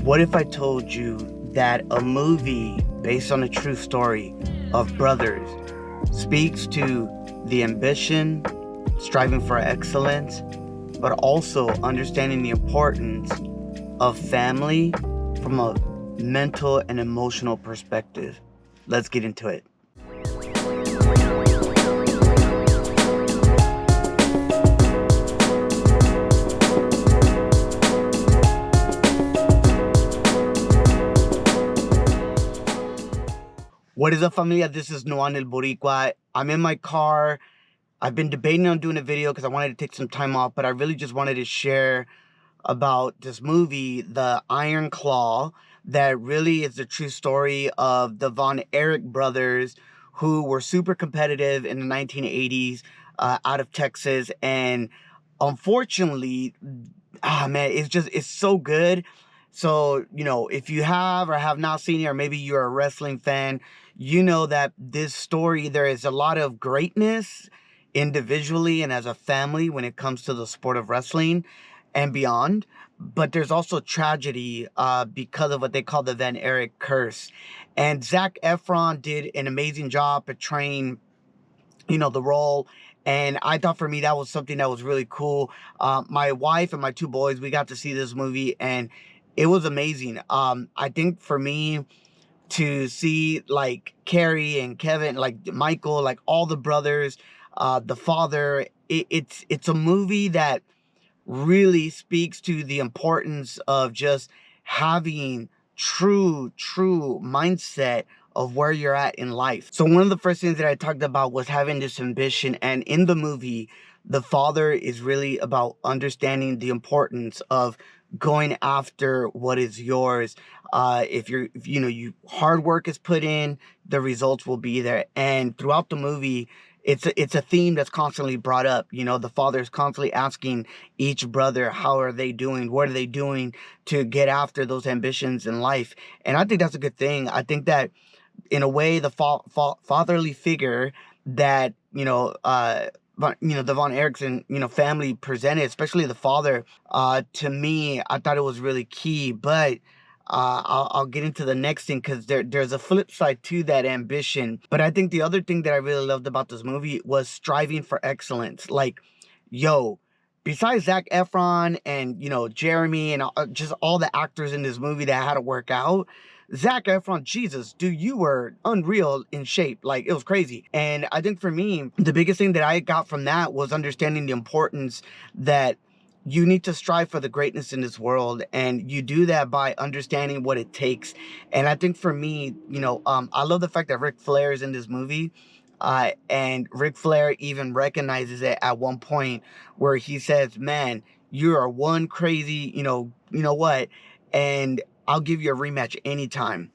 What if I told you that a movie based on a true story of brothers speaks to the ambition, striving for excellence, but also understanding the importance of family from a mental and emotional perspective? Let's get into it. What is up, familia? This is Noan El Boricua. I'm in my car. I've been debating on doing a video because I wanted to take some time off, but I really just wanted to share about this movie, The Iron Claw, that really is the true story of the Von Erich brothers, who were super competitive in the 1980s out of Texas. And unfortunately, man, it's so good. So, if you have or have not seen it, or maybe you're a wrestling fan, you know that this story, there is a lot of greatness individually and as a family when it comes to the sport of wrestling and beyond. But there's also tragedy because of what they call the Van Erich curse. And Zac Efron did an amazing job portraying, the role. And I thought for me, that was something that was really cool. My wife and my two boys, we got to see this movie and it was amazing. I think for me to see like Carrie and Kevin, like Michael, like all the brothers, the father, it's a movie that really speaks to the importance of just having true mindset of where you're at in life. So one of the first things that I talked about was having this ambition. And in the movie, the father is really about understanding the importance of going after what is yours. If you hard work is put in, the results will be there. And throughout the movie, it's a theme that's constantly brought up. The father is constantly asking each brother, how are they doing? What are they doing to get after those ambitions in life? And I think that's a good thing. I think that in a way, the fatherly figure that, the Von Erichsen, family presented, especially the father, to me, I thought it was really key. But I'll get into the next thing because there's a flip side to that ambition. But I think the other thing that I really loved about this movie was striving for excellence. Like, besides Zac Efron and, Jeremy and just all the actors in this movie that had to work out, Zac Efron, Jesus, dude, you were unreal in shape. Like, it was crazy. And I think for me, the biggest thing that I got from that was understanding the importance that you need to strive for the greatness in this world. And you do that by understanding what it takes. And I think for me, I love the fact that Ric Flair is in this movie. And Ric Flair even recognizes it at one point where he says, man, you are one crazy, you know what? And I'll give you a rematch anytime.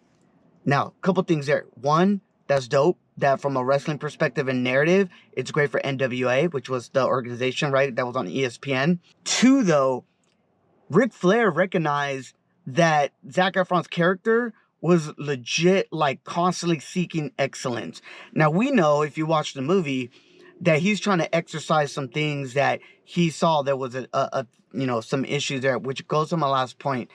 Now, a couple things there. One, that's dope. That from a wrestling perspective and narrative, it's great for NWA, which was the organization, right? That was on ESPN. Two, though, Ric Flair recognized that Zac Efron's character was legit, like constantly seeking excellence. Now, we know if you watch the movie that he's trying to exercise some things that he saw there was some issues there, which goes to my last point.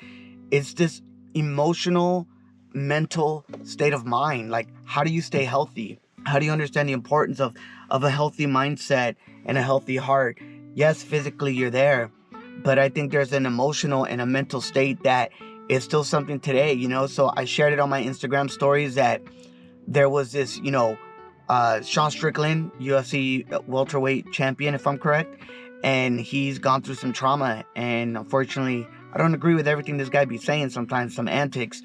It's this emotional, mental state of mind. Like, how do you stay healthy? How do you understand the importance of a healthy mindset and a healthy heart? Yes, physically you're there, but I think there's an emotional and a mental state that is still something today, So I shared it on my Instagram stories that there was this, Sean Strickland, UFC welterweight champion, if I'm correct, and he's gone through some trauma, and unfortunately, I don't agree with everything this guy be saying sometimes, some antics,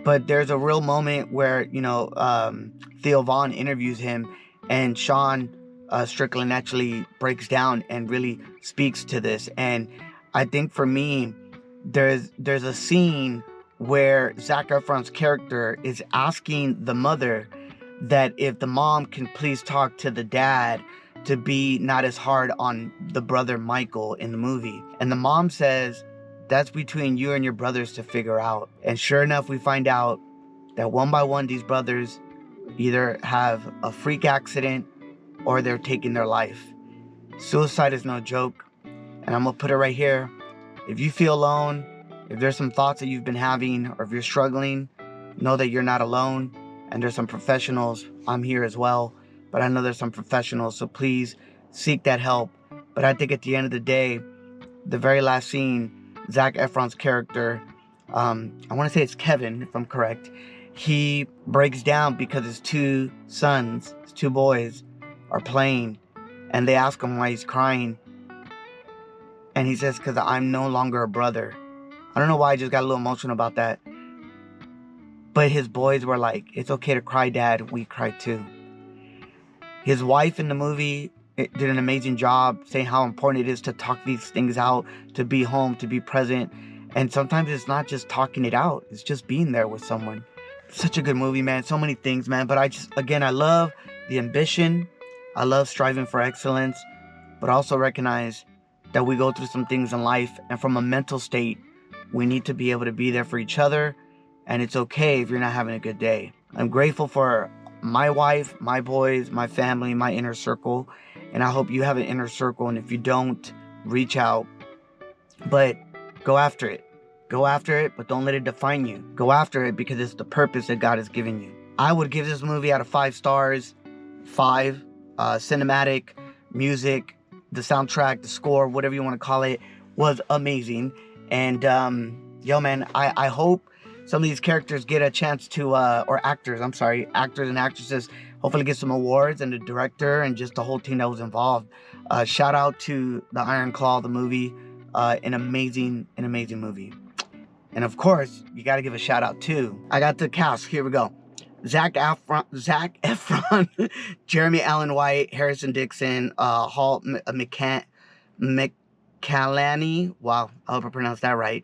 but there's a real moment where, Theo Vaughn interviews him and Sean Strickland actually breaks down and really speaks to this. And I think for me, there's a scene where Zac Efron's character is asking the mother that if the mom can please talk to the dad to be not as hard on the brother Michael in the movie. And the mom says, that's between you and your brothers to figure out. And sure enough, we find out that one by one, these brothers either have a freak accident or they're taking their life. Suicide is no joke. And I'm going to put it right here. If you feel alone, If there's some thoughts that you've been having, or if you're struggling, know that you're not alone. And there's some professionals. I'm here as well, but I know there's some professionals, so please seek that help. But I think at the end of the day, the very last scene, Zac Efron's character, I want to say it's Kevin, if I'm correct, he breaks down because his two sons, his two boys, are playing, and they ask him why he's crying. And he says, because I'm no longer a brother. I don't know why I just got a little emotional about that. But his boys were like, it's okay to cry, Dad. We cry too. His wife in the movie did an amazing job saying how important it is to talk these things out, to be home, to be present. And sometimes it's not just talking it out. It's just being there with someone. Such a good movie, man. So many things, man. But I love the ambition. I love striving for excellence. But I also recognize that we go through some things in life. And from a mental state, we need to be able to be there for each other. And it's okay if you're not having a good day. I'm grateful for my wife, my boys, my family, my inner circle. And I hope you have an inner circle. And if you don't, reach out. But go after it. Go after it, but don't let it define you. Go after it because it's the purpose that God has given you. I would give this movie out of 5 stars. 5. Cinematic, music, the soundtrack, the score, whatever you want to call it, was amazing. And yo, man, I hope some of these characters get a chance to, actors and actresses, hopefully get some awards, and the director and just the whole team that was involved. Shout out to the Iron Claw, the movie, an amazing movie. And of course, you got to give a shout out too. I got the cast. Here we go. Zac Efron, Jeremy Allen White, Harrison Dixon, Hall McCallany. Wow, I hope I pronounced that right.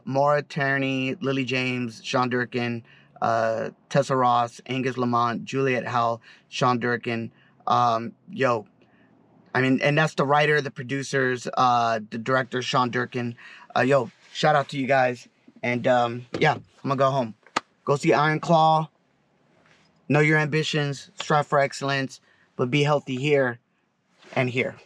Maura Tierney, Lily James, Sean Durkin, Tessa Ross, Angus Lamont, Juliette Howe, Sean Durkin. And that's the writer, the producers, the director, Sean Durkin. Shout out to you guys. And I'm gonna go home. Go see Iron Claw. Know your ambitions, strive for excellence, but be healthy here and here.